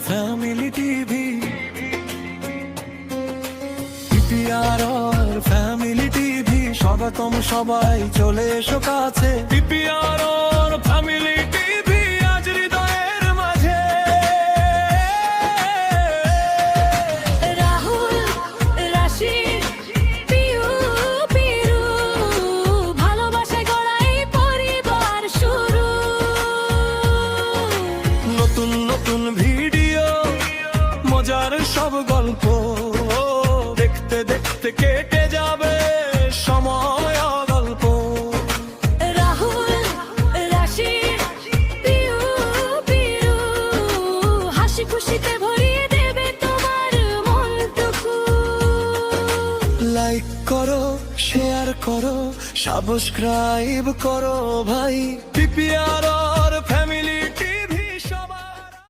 Family TV, PPR family TV, স্বাগতম সবাই চলে এসো কাছে। পিপিআর ফ্যামিলি টিভি আজ হৃদয়ের মাঝে। রাহুল, রাশিদ, পিউ, পিরু, ভালোবাসায় গড়া এই পরিবার শুরু। নতুন নতুন ভিডিও, মজার সব গল্প, দেখতে দেখতে কেটে যাবে সময় অগল্প। রাহুল, রাশিদ, পিউ, পিরু, হাসি খুশিতে ভরিয়ে দেবে তোমার মনটুকু। লাইক করো, শেয়ার করো, সাবস্ক্রাইব করো ভাই। পিপিআর